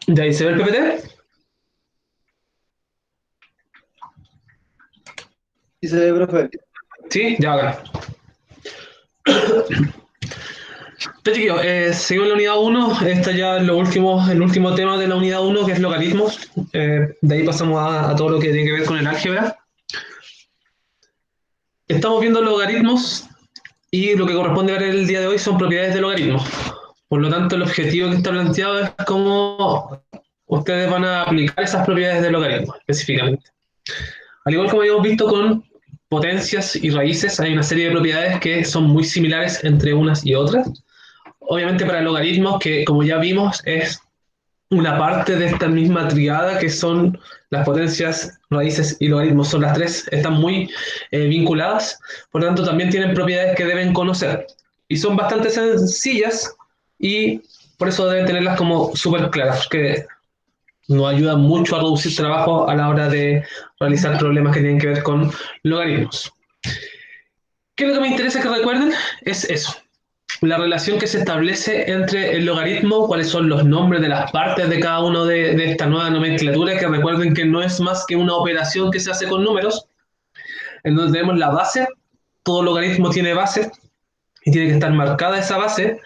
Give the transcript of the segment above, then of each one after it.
¿De ahí se ve el PPT? Sí se ve, profe. Sí, ya, acá. Entonces, chiquillos, seguimos en la unidad uno. Esta ya es el último tema de la unidad uno, que es logaritmos. De ahí pasamos a todo lo que tiene que ver con el álgebra. Estamos viendo logaritmos y lo que corresponde ver el día de hoy son propiedades de logaritmos. Por lo tanto, el objetivo que está planteado es cómo ustedes van a aplicar esas propiedades de logaritmos específicamente. Al igual como habíamos visto con potencias y raíces, hay una serie de propiedades que son muy similares entre unas y otras. Obviamente para logaritmos, que como ya vimos es una parte de esta misma triada que son las potencias, raíces y logaritmos. Son las tres, están muy vinculadas, por lo tanto también tienen propiedades que deben conocer. Y son bastante sencillas y por eso deben tenerlas como súper claras, que nos ayuda mucho a reducir trabajo a la hora de realizar problemas que tienen que ver con logaritmos. ¿Qué es lo que me interesa que recuerden? Es eso, la relación que se establece entre el logaritmo, cuáles son los nombres de las partes de cada uno de esta nueva nomenclatura, que recuerden que no es más que una operación que se hace con números, en donde tenemos la base, todo logaritmo tiene base y tiene que estar marcada esa base,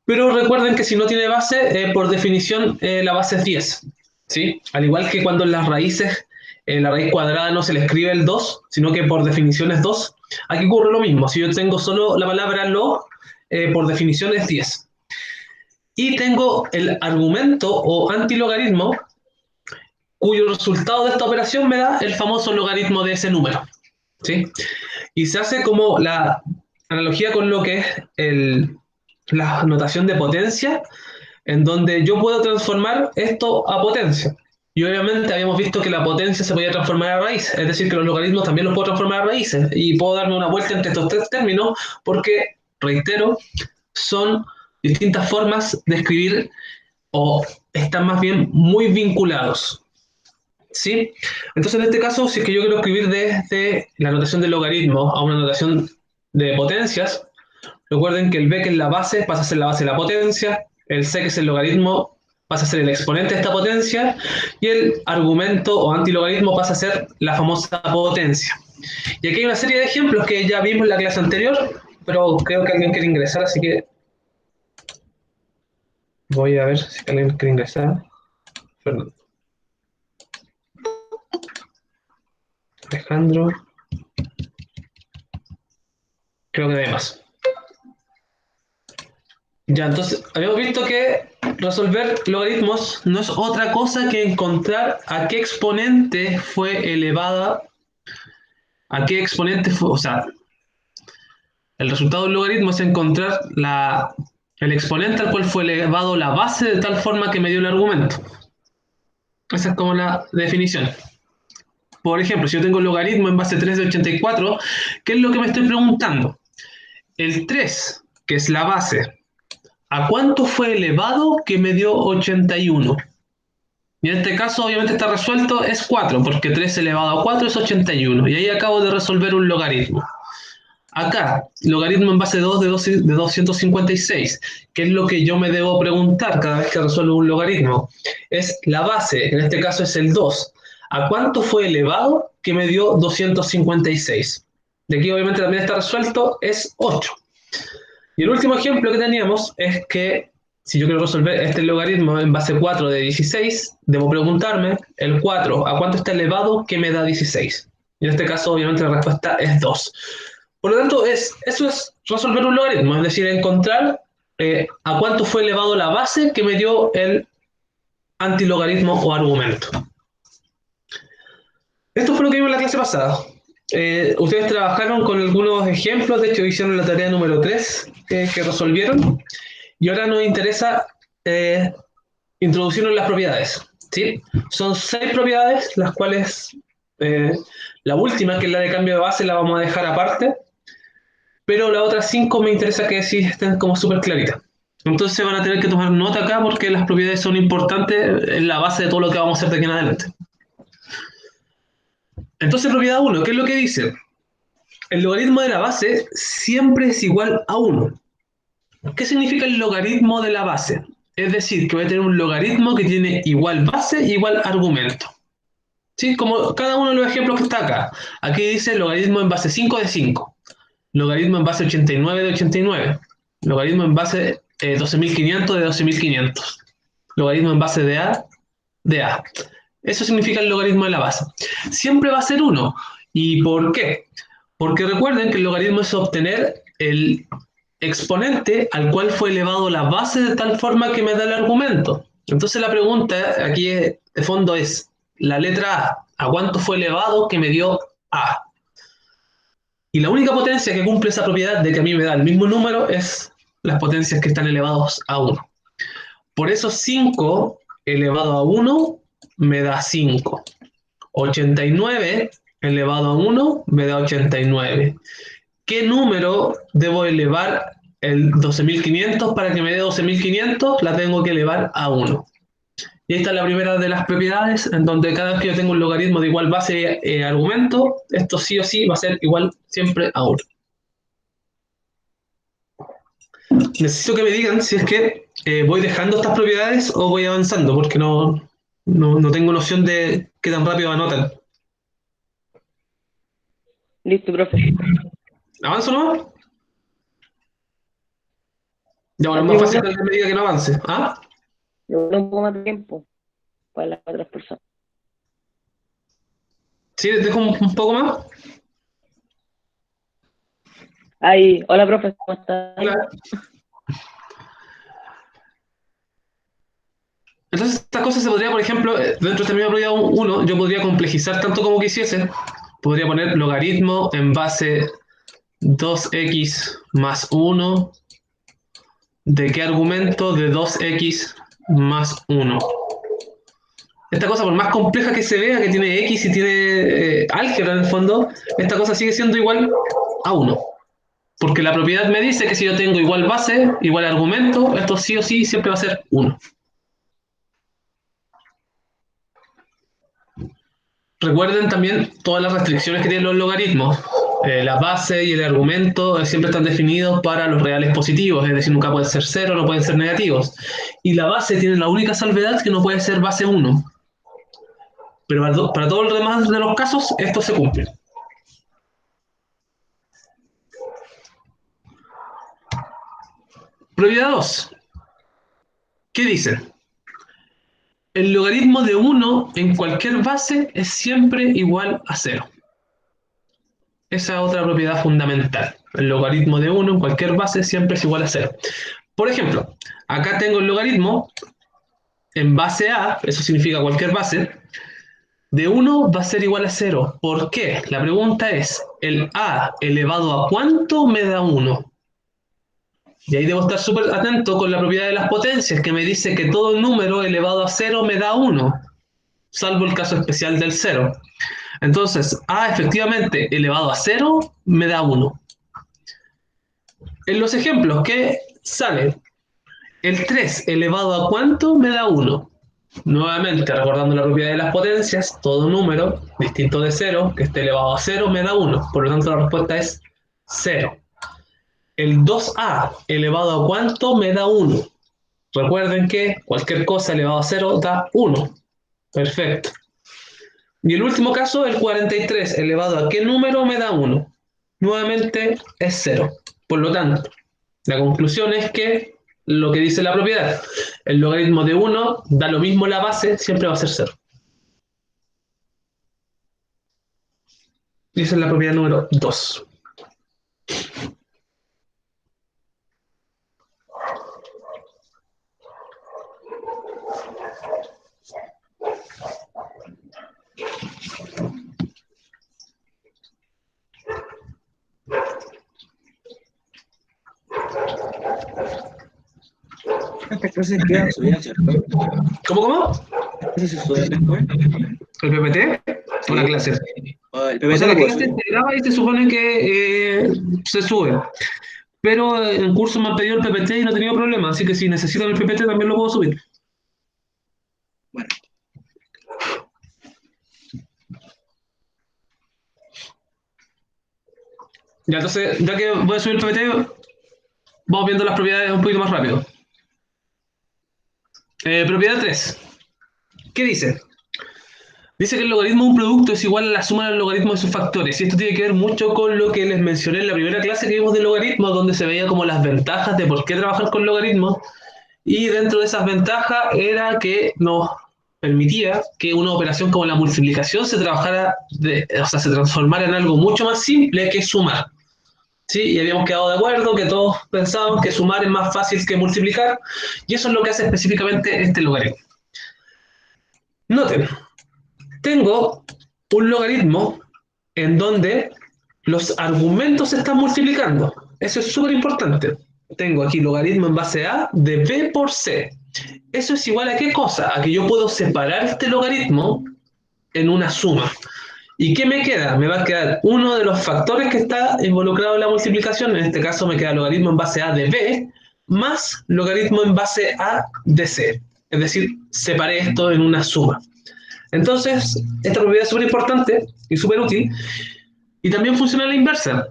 pero recuerden que si no tiene base, por definición la base es 10, ¿sí? Al igual que cuando en las raíces, la raíz cuadrada no se le escribe el 2, sino que por definición es 2. Aquí ocurre lo mismo, si yo tengo solo la palabra log, por definición es 10. Y tengo el argumento o antilogaritmo, cuyo resultado de esta operación me da el famoso logaritmo de ese número, ¿sí? Y se hace como la analogía con lo que es la notación de potencia, en donde yo puedo transformar esto a potencia. Y obviamente habíamos visto que la potencia se podía transformar a raíz, es decir, que los logaritmos también los puedo transformar a raíces, y puedo darme una vuelta entre estos tres términos, porque, reitero, son distintas formas de escribir o están más bien muy vinculados. ¿Sí? Entonces, en este caso, si es que yo quiero escribir desde la notación de logaritmo a una notación de potencias, recuerden que el b, que es la base, pasa a ser la base de la potencia, el c, que es el logaritmo, pasa a ser el exponente de esta potencia, y el argumento o antilogaritmo pasa a ser la famosa potencia. Y aquí hay una serie de ejemplos que ya vimos en la clase anterior, pero creo que alguien quiere ingresar, así que voy a ver si alguien quiere ingresar. Fernando. Alejandro, creo que no hay más. Ya, entonces, habíamos visto que resolver logaritmos no es otra cosa que encontrar a qué exponente fue elevada, a qué exponente fue, o sea, el resultado del logaritmo es encontrar el exponente al cual fue elevado la base de tal forma que me dio el argumento. Esa es como la definición. Por ejemplo, si yo tengo el logaritmo en base 3 de 84, ¿qué es lo que me estoy preguntando? El 3, que es la base, ¿a cuánto fue elevado que me dio 81? Y en este caso, obviamente está resuelto, es 4, porque 3 elevado a 4 es 81. Y ahí acabo de resolver un logaritmo. Acá, logaritmo en base 2 de 256. ¿Qué es lo que yo me debo preguntar cada vez que resuelvo un logaritmo? Es la base, en este caso es el 2. ¿A cuánto fue elevado que me dio 256? De aquí obviamente también está resuelto, es 8. Y el último ejemplo que teníamos es que si yo quiero resolver este logaritmo en base 4 de 16, debo preguntarme el 4, ¿a cuánto está elevado que me da 16? Y en este caso, obviamente, la respuesta es 2. Por lo tanto, eso es resolver un logaritmo, es decir, encontrar a cuánto fue elevado la base que me dio el antilogaritmo o argumento. Esto fue lo que vimos en la clase pasada. Ustedes trabajaron con algunos ejemplos, de hecho hicieron la tarea número 3 que resolvieron, y ahora nos interesa eh, introducirnos en las propiedades. ¿Sí? Son 6 propiedades, las cuales eh, la última, que es la de cambio de base, la vamos a dejar aparte, pero las otras 5 me interesa que sí estén como súper claritas. Entonces van a tener que tomar nota acá porque las propiedades son importantes en la base de todo lo que vamos a hacer de aquí en adelante. Entonces, propiedad 1, ¿qué es lo que dice? El logaritmo de la base siempre es igual a 1. ¿Qué significa el logaritmo de la base? Es decir, que voy a tener un logaritmo que tiene igual base y igual argumento. ¿Sí? Como cada uno de los ejemplos que está acá. Aquí dice logaritmo en base 5 de 5. Logaritmo en base 89 de 89. Logaritmo en base 12.500 de 12.500. Logaritmo en base de A. Eso significa el logaritmo de la base. Siempre va a ser 1. ¿Y por qué? Porque recuerden que el logaritmo es obtener el exponente al cual fue elevado la base de tal forma que me da el argumento. Entonces la pregunta aquí de fondo es, la letra ¿a cuánto fue elevado que me dio A? Y la única potencia que cumple esa propiedad de que a mí me da el mismo número es las potencias que están elevados a 1. Por eso 5 elevado a 1 me da 5. 89 elevado a 1 me da 89. ¿Qué número debo elevar el 12.500 para que me dé 12.500? La tengo que elevar a 1. Y esta es la primera de las propiedades, en donde cada vez que yo tengo un logaritmo de igual base argumento, esto sí o sí va a ser igual siempre a 1. Necesito que me digan si es que voy dejando estas propiedades o voy avanzando, porque no tengo noción de qué tan rápido anotan. Listo, profe. ¿Avanzo nomás? Ya, bueno, es Así más fácil bueno, que alguien me diga que no avance. ¿Ah? llevar un poco más de tiempo para las otras personas. ¿Sí? ¿Les dejo un poco más? Ahí, hola, profe, ¿cómo estás? Hola. Entonces, estas cosas se podría, por ejemplo, dentro de esta misma propiedad 1, yo podría complejizar tanto como quisiese. Podría poner logaritmo en base 2x más 1. ¿De qué argumento? De 2x más 1. Esta cosa, por más compleja que se vea, que tiene x y tiene álgebra en el fondo, esta cosa sigue siendo igual a 1. Porque la propiedad me dice que si yo tengo igual base, igual argumento, esto sí o sí siempre va a ser 1. Recuerden también todas las restricciones que tienen los logaritmos. La base y el argumento siempre están definidos para los reales positivos, es decir, nunca pueden ser cero, no pueden ser negativos. Y la base tiene la única salvedad que no puede ser base 1. Pero para todos los demás de los casos, esto se cumple. Propiedad 2. ¿Qué dice? El logaritmo de 1 en cualquier base es siempre igual a 0. Esa es otra propiedad fundamental. El logaritmo de 1 en cualquier base siempre es igual a 0. Por ejemplo, acá tengo el logaritmo en base A, eso significa cualquier base, de 1 va a ser igual a 0. ¿Por qué? La pregunta es, ¿el A elevado a cuánto me da 1? Y ahí debo estar súper atento con la propiedad de las potencias, que me dice que todo número elevado a 0 me da 1, salvo el caso especial del 0. Entonces, A efectivamente elevado a 0 me da 1. En los ejemplos, ¿qué sale? El 3 elevado a cuánto me da 1. Nuevamente, recordando la propiedad de las potencias, todo número distinto de 0 que esté elevado a 0 me da 1. Por lo tanto, la respuesta es 0. El 2a elevado a cuánto me da 1. Recuerden que cualquier cosa elevado a 0 da 1. Perfecto. Y el último caso, el 43 elevado a qué número me da 1. Nuevamente es 0. Por lo tanto, la conclusión es que lo que dice la propiedad, el logaritmo de 1 da lo mismo la base, siempre va a ser 0. Y esa es la propiedad número 2. Estas clases quedan subidas, ¿cierto? ¿Cómo? ¿Estas clases se suben después? ¿El PPT? Una Sí. clase. El O PPT sea, la lo puedo clase subir. se graba y se supone que se sube. Pero en curso me han pedido el PPT y no he tenido problema. Así que si necesitan el PPT también lo puedo subir. Bueno, Ya, entonces, ya que voy a subir el PPT, vamos viendo las propiedades un poquito más rápido. Propiedad 3. ¿Qué dice? Dice que el logaritmo de un producto es igual a la suma del logaritmo de sus factores. Y esto tiene que ver mucho con lo que les mencioné en la primera clase que vimos de logaritmos, donde se veía como las ventajas de por qué trabajar con logaritmos. Y dentro de esas ventajas era que nos permitía que una operación como la multiplicación se trabajara, se transformara en algo mucho más simple que sumar. ¿Sí? Y habíamos quedado de acuerdo que todos pensábamos que sumar es más fácil que multiplicar, y eso es lo que hace específicamente este logaritmo. Noten, tengo un logaritmo en donde los argumentos se están multiplicando. Eso es súper importante. Tengo aquí logaritmo en base a de b por c. ¿Eso es igual a qué cosa? A que yo puedo separar este logaritmo en una suma. ¿Y qué me queda? Me va a quedar uno de los factores que está involucrado en la multiplicación. En este caso me queda logaritmo en base a de b más logaritmo en base a de c. Es decir, separé esto en una suma. Entonces, esta propiedad es súper importante y súper útil. Y también funciona a la inversa.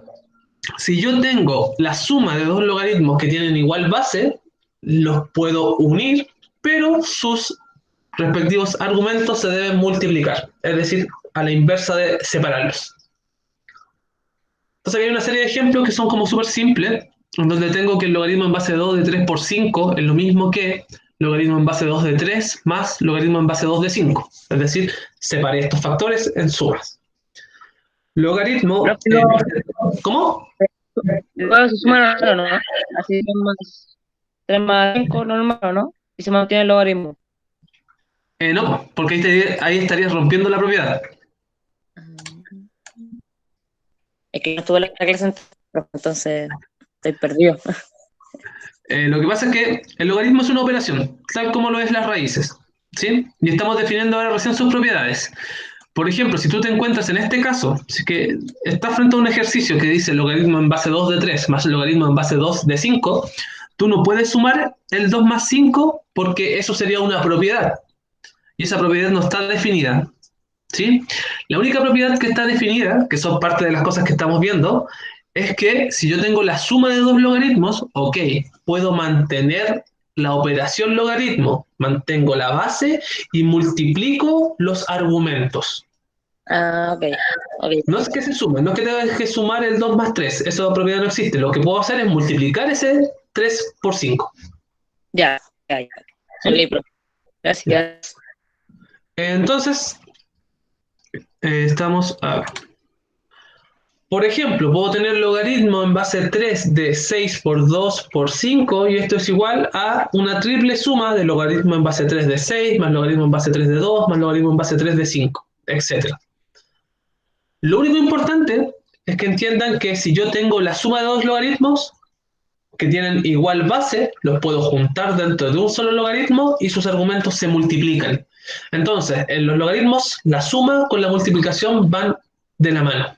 Si yo tengo la suma de dos logaritmos que tienen igual base, los puedo unir, pero sus respectivos argumentos se deben multiplicar. Es decir, a la inversa de separarlos. Entonces aquí hay una serie de ejemplos que son como súper simples, en donde tengo que el logaritmo en base de 2 de 3 por 5 es lo mismo que logaritmo en base de 2 de 3 más logaritmo en base de 2 de 5. Es decir, separé estos factores en sumas. Logaritmo... Profe, no, ¿Cómo? luego se suman o no, así más 3 más 5 normal, ¿o no? Y se mantiene el logaritmo. No, porque ahí estarías rompiendo la propiedad. Es que no estuve en la clase entera, entonces estoy perdido. Lo que pasa es que el logaritmo es una operación, tal como lo es las raíces, ¿sí? Y estamos definiendo ahora recién sus propiedades. Por ejemplo, si tú te encuentras en este caso, si que estás frente a un ejercicio que dice logaritmo en base 2 de 3 más logaritmo en base 2 de 5, tú no puedes sumar el 2 más 5 porque eso sería una propiedad. Y esa propiedad no está definida, ¿sí? La única propiedad que está definida, que son parte de las cosas que estamos viendo, es que si yo tengo la suma de dos logaritmos, ok, puedo mantener la operación logaritmo, mantengo la base y multiplico los argumentos. Ah, ok. No es que se sume, no es que tengas que sumar el 2 más 3, esa propiedad no existe. Lo que puedo hacer es multiplicar ese 3 por 5. Ya, ya, ya. ¿Sí? Profe. Gracias. Entonces, estamos a ver. Por ejemplo, puedo tener logaritmo en base 3 de 6 por 2 por 5 y esto es igual a una triple suma de logaritmo en base 3 de 6 más logaritmo en base 3 de 2 más logaritmo en base 3 de 5, etc. Lo único importante es que entiendan que si yo tengo la suma de dos logaritmos que tienen igual base, los puedo juntar dentro de un solo logaritmo y sus argumentos se multiplican. Entonces, en los logaritmos, la suma con la multiplicación van de la mano.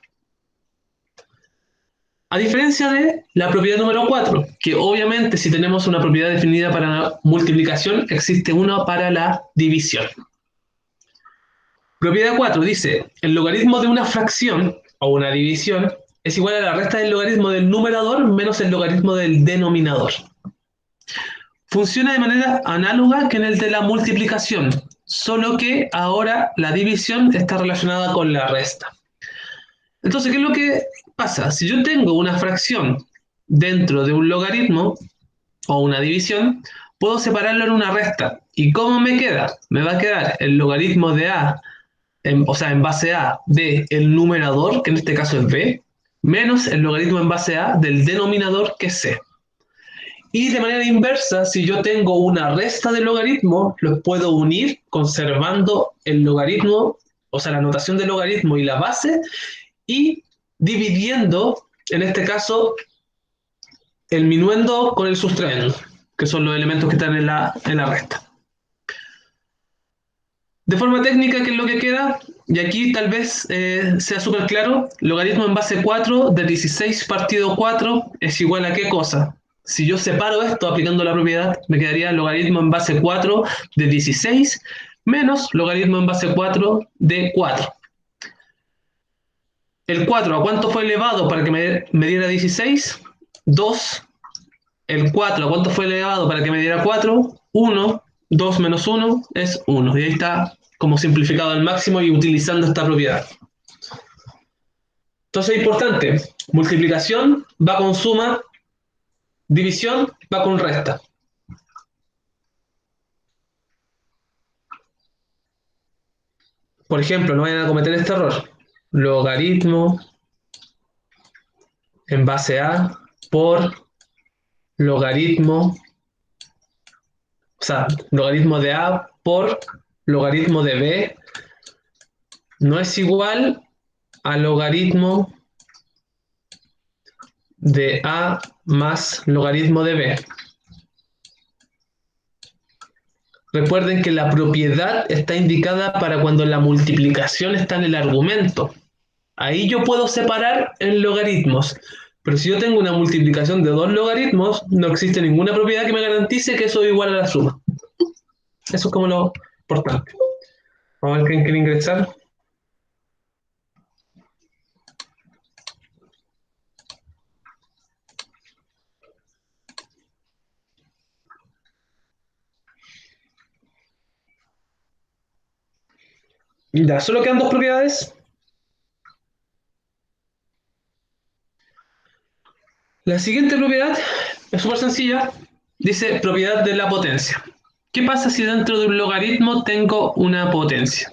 A diferencia de la propiedad número 4, que obviamente si tenemos una propiedad definida para la multiplicación, existe una para la división. Propiedad 4 dice, el logaritmo de una fracción o una división es igual a la resta del logaritmo del numerador menos el logaritmo del denominador. Funciona de manera análoga que en el de la multiplicación, solo que ahora la división está relacionada con la resta. Entonces, ¿qué es lo que pasa? Si yo tengo una fracción dentro de un logaritmo o una división, puedo separarlo en una resta. ¿Y cómo me queda? Me va a quedar el logaritmo de a, o sea, en base a de el numerador, que en este caso es b, menos el logaritmo en base a del denominador, que es c. Y de manera inversa, si yo tengo una resta de logaritmos, los puedo unir conservando el logaritmo, o sea, la notación del logaritmo y la base, y dividiendo, en este caso, el minuendo con el sustraendo, que son los elementos que están en la resta. De forma técnica, ¿qué es lo que queda? Y aquí tal vez sea súper claro, logaritmo en base 4 de 16 partido 4 es igual a ¿qué cosa? Si yo separo esto aplicando la propiedad, me quedaría logaritmo en base 4 de 16 menos logaritmo en base 4 de 4. El 4, ¿a cuánto fue elevado para que me diera 16? 2. El 4, ¿a cuánto fue elevado para que me diera 4? 1. 2 menos 1 es 1. Y ahí está como simplificado al máximo y utilizando esta propiedad. Entonces, importante, multiplicación va con suma, división va con resta. Por ejemplo, no vayan a cometer este error. Logaritmo en base a por logaritmo, o sea, logaritmo de a por logaritmo de b no es igual a logaritmo de a más logaritmo de b. Recuerden que la propiedad está indicada para cuando la multiplicación está en el argumento. Ahí yo puedo separar en logaritmos. Pero si yo tengo una multiplicación de 2 logaritmos, no existe ninguna propiedad que me garantice que eso es igual a la suma. Eso es como lo importante. Vamos a ver quién quiere ingresar. Ya, solo quedan 2 propiedades. La siguiente propiedad es súper sencilla. Dice propiedad de la potencia. ¿Qué pasa si dentro de un logaritmo tengo una potencia?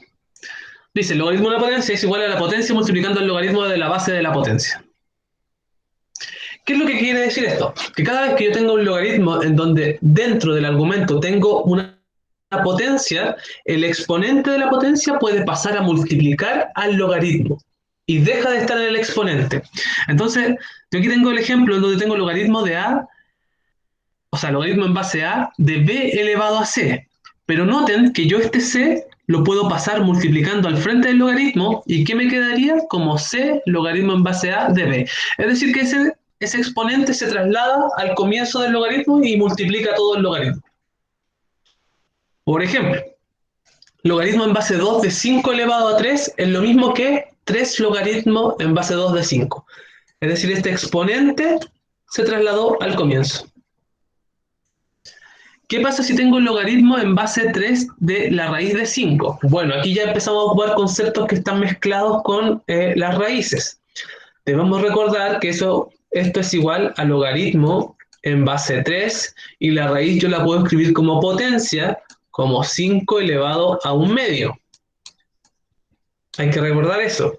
Dice, el logaritmo de la potencia es igual a la potencia multiplicando el logaritmo de la base de la potencia. ¿Qué es lo que quiere decir esto? Que cada vez que yo tengo un logaritmo en donde dentro del argumento tengo una potencia, el exponente de la potencia puede pasar a multiplicar al logaritmo y deja de estar en el exponente. Entonces, yo aquí tengo el ejemplo en donde tengo logaritmo de a, o sea, logaritmo en base a de b elevado a c. Pero noten que yo este c lo puedo pasar multiplicando al frente del logaritmo y ¿qué me quedaría? Como c logaritmo en base a de b. Es decir, que ese exponente se traslada al comienzo del logaritmo y multiplica todo el logaritmo. Por ejemplo, logaritmo en base 2 de 5 elevado a 3 es lo mismo que 3 logaritmo en base 2 de 5. Es decir, este exponente se trasladó al comienzo. ¿Qué pasa si tengo un logaritmo en base 3 de la raíz de 5? Bueno, aquí ya empezamos a ocupar conceptos que están mezclados con las raíces. Debemos recordar que esto es igual a logaritmo en base 3 y la raíz yo la puedo escribir como potencia, como 5 elevado a un medio. Hay que recordar eso.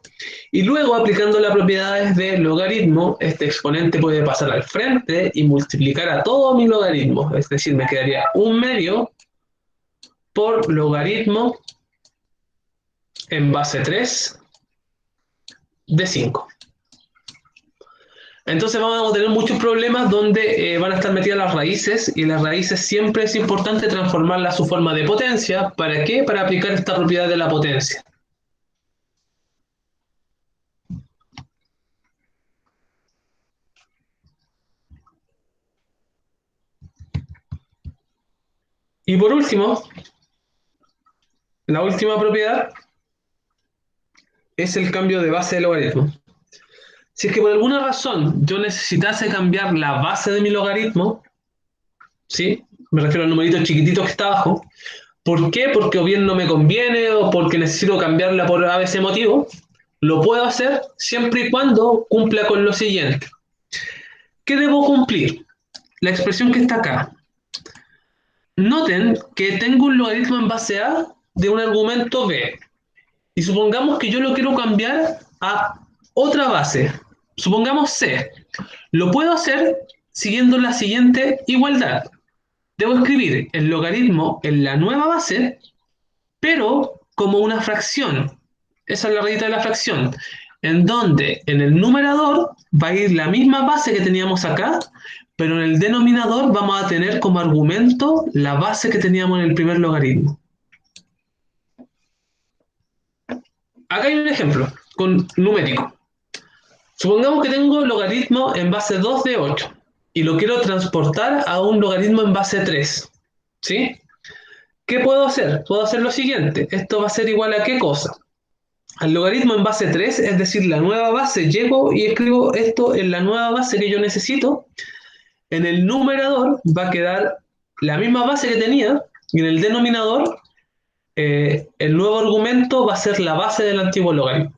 Y luego, aplicando las propiedades de logaritmo, este exponente puede pasar al frente y multiplicar a todo mi logaritmo. Es decir, me quedaría un medio por logaritmo en base 3 de 5. Entonces vamos a tener muchos problemas donde van a estar metidas las raíces, y las raíces siempre es importante transformarlas a su forma de potencia. ¿Para qué? Para aplicar esta propiedad de la potencia. Y por último, la última propiedad es el cambio de base de logaritmo. Si es que por alguna razón yo necesitase cambiar la base de mi logaritmo, ¿sí? Me refiero al numerito chiquitito que está abajo. ¿Por qué? Porque o bien no me conviene o porque necesito cambiarla por ABC motivo. Lo puedo hacer siempre y cuando cumpla con lo siguiente. ¿Qué debo cumplir? La expresión que está acá. Noten que tengo un logaritmo en base A de un argumento B. Y supongamos que yo lo quiero cambiar a otra base. Supongamos C. Lo puedo hacer siguiendo la siguiente igualdad. Debo escribir el logaritmo en la nueva base, pero como una fracción. Esa es la rayita de la fracción. En donde en el numerador va a ir la misma base que teníamos acá, pero en el denominador vamos a tener como argumento la base que teníamos en el primer logaritmo. Acá hay un ejemplo con numérico. Supongamos que tengo logaritmo en base 2 de 8 y lo quiero transportar a un logaritmo en base 3. ¿Sí? ¿Qué puedo hacer? Puedo hacer lo siguiente. Esto va a ser igual a ¿qué cosa? Al logaritmo en base 3, es decir, la nueva base. Llego y escribo esto en la nueva base que yo necesito. En el numerador va a quedar la misma base que tenía, Y en el denominador, el nuevo argumento va a ser la base del antiguo logaritmo.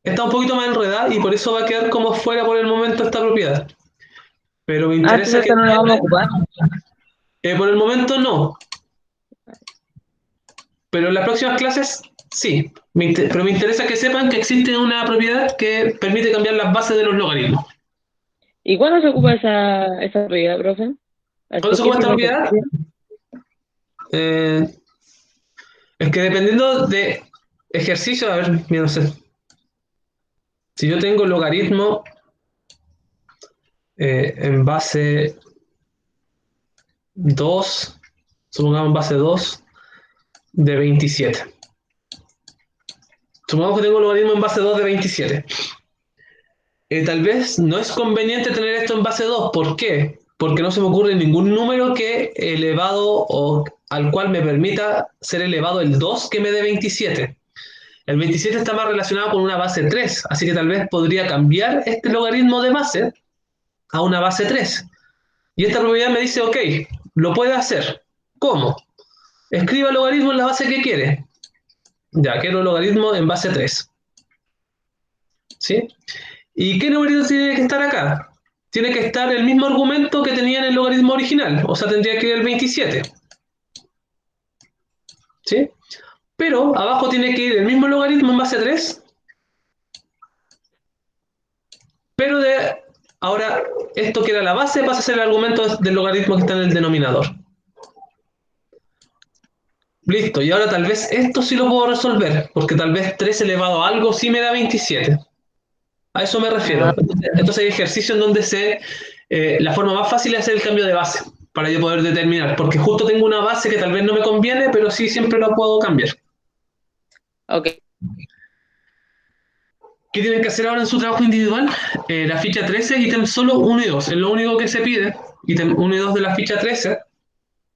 Está un poquito más enredada y por eso va a quedar como fuera por el momento esta propiedad. Pero me interesa Entonces que... esta no la vamos a ocupar. por el momento no, pero en las próximas clases sí. Pero me interesa que sepan que existe una propiedad que permite cambiar las bases de los logaritmos. ¿Y cuándo se ocupa esa propiedad, profe? ¿Cuándo se ocupa esta propiedad? Eh, es que dependiendo de ejercicio, a ver, mira, no sé. Si yo tengo logaritmo en base 2, supongamos en base 2 de 27. Supongamos que tengo logaritmo en base 2 de 27. Tal vez no es conveniente tener esto en base 2. ¿Por qué? Porque no se me ocurre ningún número que elevado o al cual me permita ser elevado el 2 que me dé 27. El 27 está más relacionado con una base 3, así que tal vez podría cambiar este logaritmo de base a una base 3. Y esta propiedad me dice, ok, lo puede hacer. ¿Cómo? Escriba el logaritmo en la base que quiere. Ya, quiero logaritmo en base 3. ¿Sí? ¿Y qué numerito tiene que estar acá? Tiene que estar el mismo argumento que tenía en el logaritmo original, o sea, tendría que ir el 27. ¿Sí? Pero abajo tiene que ir el mismo logaritmo en base 3, pero ahora esto que era la base pasa a ser el argumento del logaritmo que está en el denominador. Listo, y ahora tal vez esto sí lo puedo resolver, porque tal vez 3 elevado a algo sí me da 27. A eso me refiero. Ah, Entonces hay ejercicios en donde la forma más fácil es hacer el cambio de base para yo poder determinar, porque justo tengo una base que tal vez no me conviene, pero sí siempre la puedo cambiar. ok. ¿Qué tienen que hacer ahora en su trabajo individual? La ficha 13, ítem solo 1 y 2. Es lo único que se pide, ítem 1 y 2 de la ficha 13.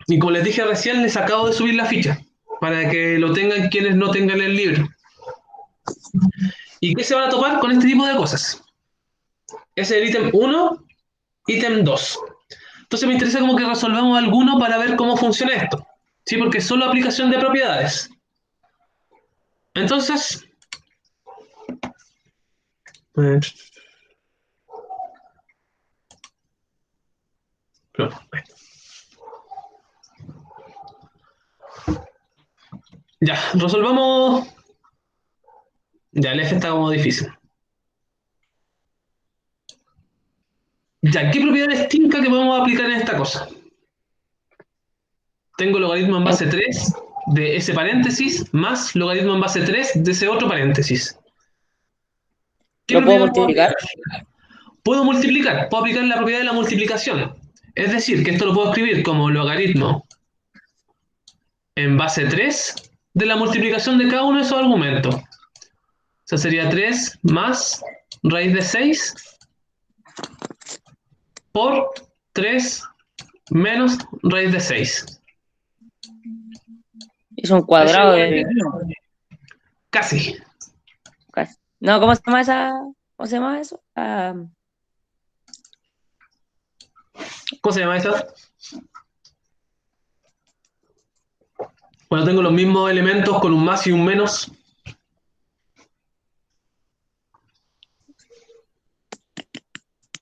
Y como les dije recién, les acabo de subir la ficha para que lo tengan quienes no tengan el libro. ¿Y qué se van a topar con este tipo de cosas? Ese es el ítem 1, ítem 2. Entonces me interesa como que resolvamos alguno para ver cómo funciona esto. ¿Sí? Porque es solo aplicación de propiedades. Entonces, eh, ya, resolvamos. Ya, el F está como difícil. Ya, ¿qué propiedades tinca que podemos aplicar en esta cosa? Tengo logaritmo en base 3 de ese paréntesis más logaritmo en base 3 de ese otro paréntesis. ¿Qué ¿Lo puedo propiedad puedo multiplicar? aplicar? Puedo multiplicar, puedo aplicar la propiedad de la multiplicación. Es decir, que esto lo puedo escribir como logaritmo en base 3 de la multiplicación de cada uno de esos argumentos. O sea, sería 3 más raíz de 6 por 3 menos raíz de 6. Es un Ese cuadrado es de... No, casi. casi. No, ¿cómo se llama esa? ¿Cómo se llama eso? ¿Cómo se llama esa? Cuando tengo los mismos elementos con un más y un menos.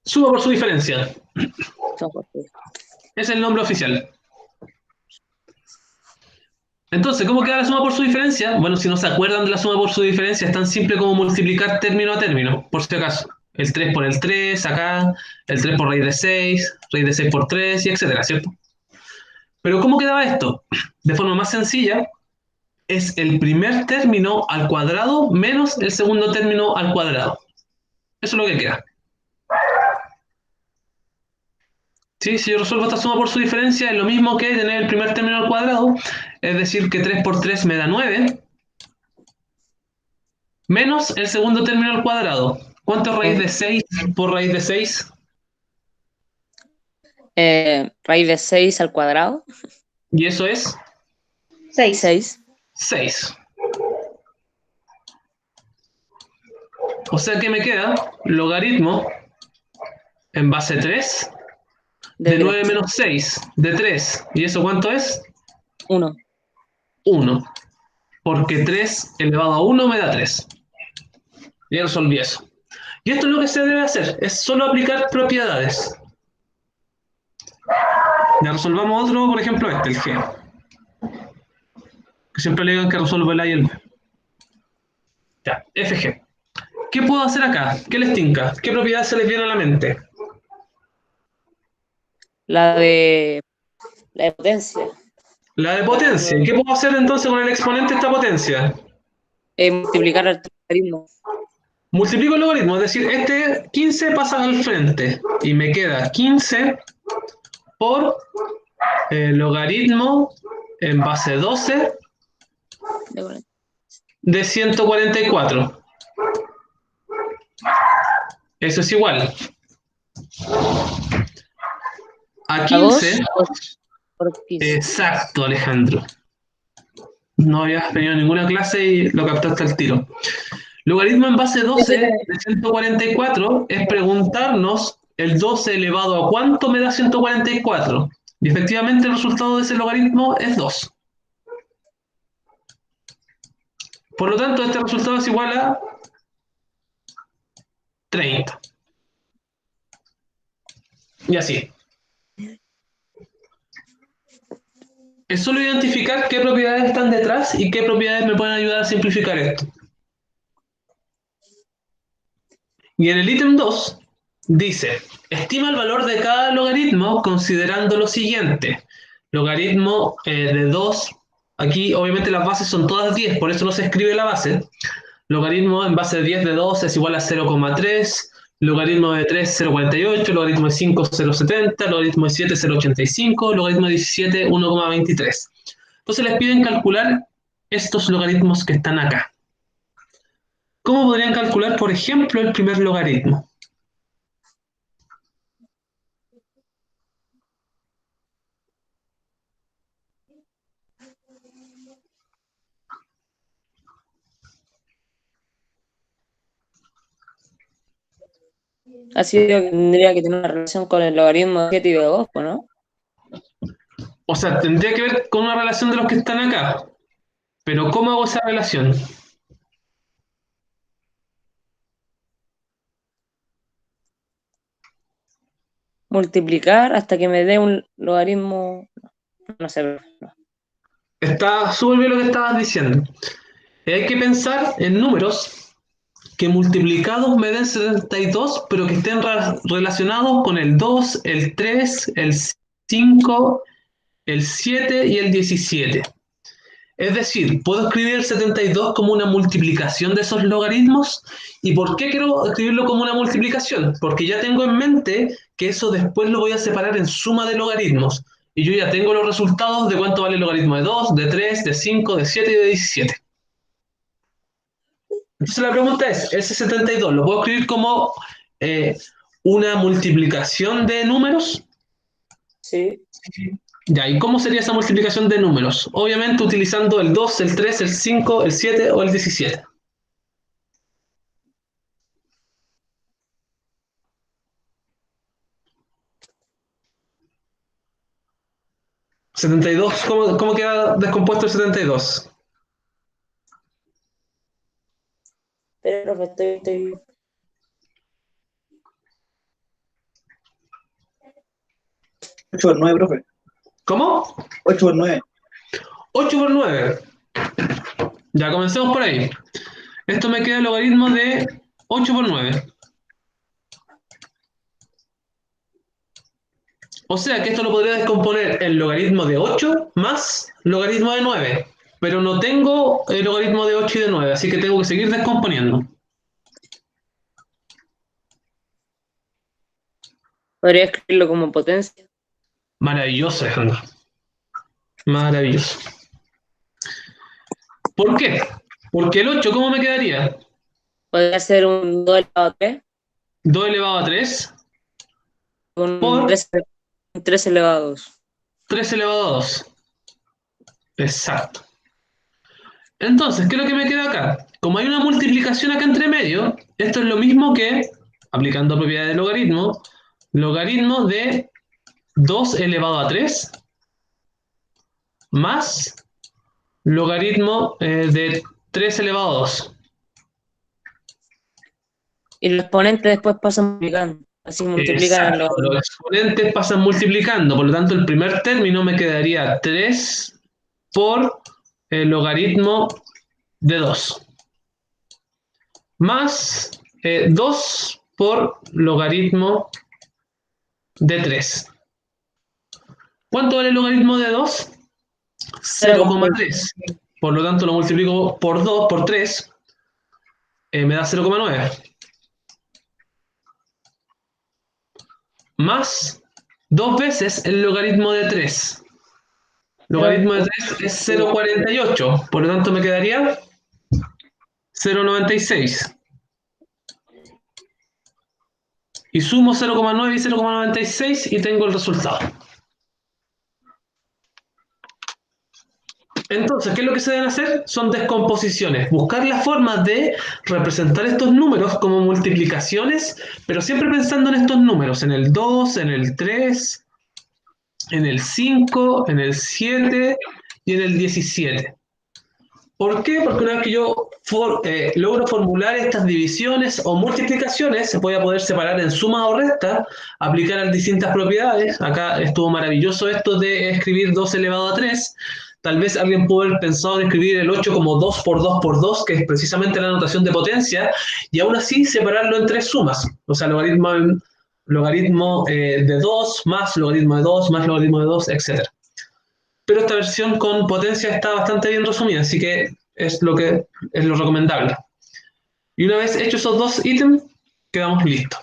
Suma por su diferencia. Es el nombre oficial. Entonces, ¿cómo queda la suma por su diferencia? Bueno, si no se acuerdan de la suma por su diferencia, es tan simple como multiplicar término a término, por si acaso. El 3 por el 3, acá, el 3 por raíz de 6 por 3, y etcétera, ¿cierto? Pero ¿cómo quedaba esto? De forma más sencilla, es el primer término al cuadrado menos el segundo término al cuadrado. Eso es lo que queda. ¿Sí? Si yo resuelvo esta suma por su diferencia, es lo mismo que tener el primer término al cuadrado, es decir, que 3 por 3 me da 9, menos el segundo término al cuadrado. ¿Cuánto es raíz de 6 por raíz de 6? Raíz de 6 al cuadrado. Y eso es 6. 6. O sea que me queda logaritmo en base 3 de De 9 menos 6, de 3. ¿Y eso cuánto es? 1. 1. Porque 3 elevado a 1 me da 3. Ya resolví eso. Y esto es lo que se debe hacer, es solo aplicar propiedades. Ya resolvamos otro, por ejemplo este, el G. Que siempre le digan que resuelve el A y el B. Ya, FG. ¿Qué puedo hacer acá? ¿Qué les tinca? ¿Qué propiedad se les viene a la mente? La de potencia. La de potencia. ¿Y qué puedo hacer entonces con el exponente de esta potencia? Multiplicar el logaritmo. Multiplico el logaritmo, es decir, este 15 pasa al frente y me queda 15 por logaritmo en base 12 de 144. Eso es igual a A 15. 2 por 15. Exacto, Alejandro. No habías tenido ninguna clase y lo captaste al tiro. Logaritmo en base 12 de 144 es preguntarnos el 12 elevado a cuánto me da 144. Y efectivamente el resultado de ese logaritmo es 2. Por lo tanto, este resultado es igual a 30. Y así. Es solo identificar qué propiedades están detrás y qué propiedades me pueden ayudar a simplificar esto. Y en el ítem 2 dice, estima el valor de cada logaritmo considerando lo siguiente. Logaritmo de 2, aquí obviamente las bases son todas 10, por eso no se escribe la base. Logaritmo en base de 10 de 2 es igual a 0,3, logaritmo de 3, 0,48, logaritmo de 5, 0,70, logaritmo de 7, 0,85, logaritmo de 17, 1,23. Entonces les piden calcular estos logaritmos que están acá. ¿Cómo podrían calcular, por ejemplo, el primer logaritmo? Así que tendría que tener una relación con el logaritmo de 7 y de 2, ¿no? O sea, tendría que ver con una relación de los que están acá. Pero ¿cómo hago esa relación? Multiplicar hasta que me dé un logaritmo, no sé. No. Está súper bien lo que estabas diciendo. Hay que pensar en números que multiplicados me den 72, pero que estén relacionados con el 2, el 3, el 5, el 7 y el 17. Es decir, puedo escribir el 72 como una multiplicación de esos logaritmos. ¿Y por qué quiero escribirlo como una multiplicación? Porque ya tengo en mente que eso después lo voy a separar en suma de logaritmos. Y yo ya tengo los resultados de cuánto vale el logaritmo de 2, de 3, de 5, de 7 y de 17. Entonces la pregunta es, ese 72, ¿lo puedo escribir como una multiplicación de números? Sí. Ya, ¿y cómo sería esa multiplicación de números? Obviamente utilizando el 2, el 3, el 5, el 7 o el 17. 72, ¿cómo queda descompuesto el 72? Pero profe, estoy... 8 por 9, profe. ¿Cómo? 8 por 9. 8 por 9. Ya, comencemos por ahí. Esto me queda el logaritmo de 8 por 9. O sea que esto lo podría descomponer en logaritmo de 8 más logaritmo de 9. Pero no tengo el logaritmo de 8 y de 9, así que tengo que seguir descomponiendo. Podría escribirlo como potencia. Maravilloso, Alejandro. Maravilloso. ¿Por qué? Porque el 8, ¿cómo me quedaría? Podría ser un 2 elevado a 3, 2 elevado a 3 un por 3 elevado a 2. 3 elevado a 2. Exacto. Entonces, ¿qué es lo que me queda acá? Como hay una multiplicación acá entre medio, esto es lo mismo que, aplicando propiedades de logaritmo, logaritmo de 2 elevado a 3 más logaritmo de 3 elevado a 2. Y los exponentes después pasan multiplicando. Así multiplican Exacto, los exponentes pasan multiplicando, por lo tanto el primer término me quedaría 3 por el logaritmo de 2, más 2 por logaritmo de 3. ¿Cuánto vale el logaritmo de 2? 0,3. Por lo tanto lo multiplico por 2, por 3, me da 0,9. Más 2 veces el logaritmo de 3. Logaritmo de 3 es 0,48. Por lo tanto me quedaría 0,96. Y sumo 0,9 y 0,96 y tengo el resultado. Entonces, ¿qué es lo que se deben hacer? Son descomposiciones. Buscar la forma de representar estos números como multiplicaciones, pero siempre pensando en estos números, en el 2, en el 3, en el 5, en el 7 y en el 17. ¿Por qué? Porque una vez que yo logro formular estas divisiones o multiplicaciones, voy a poder separar en suma o resta, aplicar a distintas propiedades. Acá estuvo maravilloso esto de escribir 2 elevado a 3. Tal vez alguien pudo haber pensado en escribir el 8 como 2 por 2 por 2, que es precisamente la notación de potencia, y aún así separarlo en 3 sumas. O sea, logaritmo de 2 más logaritmo de 2 más logaritmo de 2, etc. Pero esta versión con potencia está bastante bien resumida, así que es lo recomendable. Y una vez hechos esos dos ítems, quedamos listos.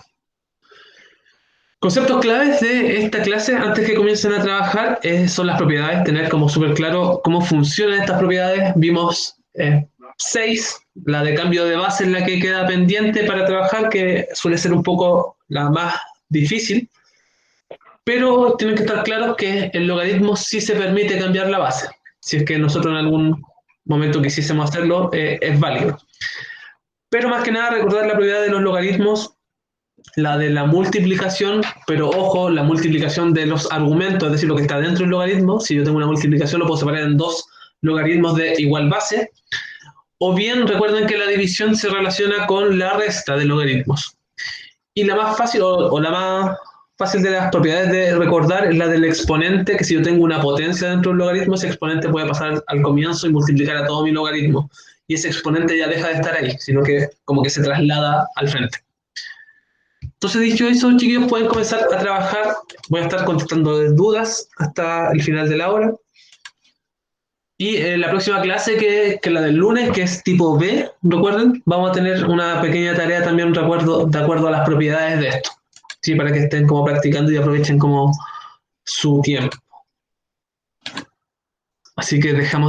Conceptos claves de esta clase antes que comiencen a trabajar son las propiedades, tener como súper claro cómo funcionan estas propiedades. Vimos 6, la de cambio de base es la que queda pendiente para trabajar, que suele ser un poco la más difícil. Pero tienen que estar claros que el logaritmo sí se permite cambiar la base. Si es que nosotros en algún momento quisiésemos hacerlo, es válido. Pero más que nada recordar la propiedad de los logaritmos, la de la multiplicación, pero ojo, la multiplicación de los argumentos, es decir, lo que está dentro del logaritmo. Si yo tengo una multiplicación, lo puedo separar en 2 logaritmos de igual base. O bien recuerden que la división se relaciona con la resta de logaritmos. Y la más fácil, o la más fácil de las propiedades de recordar es la del exponente, que si yo tengo una potencia dentro del logaritmo, ese exponente puede pasar al comienzo y multiplicar a todo mi logaritmo. Y ese exponente ya deja de estar ahí, sino que como que se traslada al frente. Entonces, dicho eso, chiquillos, pueden comenzar a trabajar. Voy a estar contestando dudas hasta el final de la hora. Y la próxima clase, que es la del lunes, que es tipo B, recuerden, vamos a tener una pequeña tarea también de acuerdo a las propiedades de esto. Sí, para que estén como practicando y aprovechen como su tiempo. Así que dejamos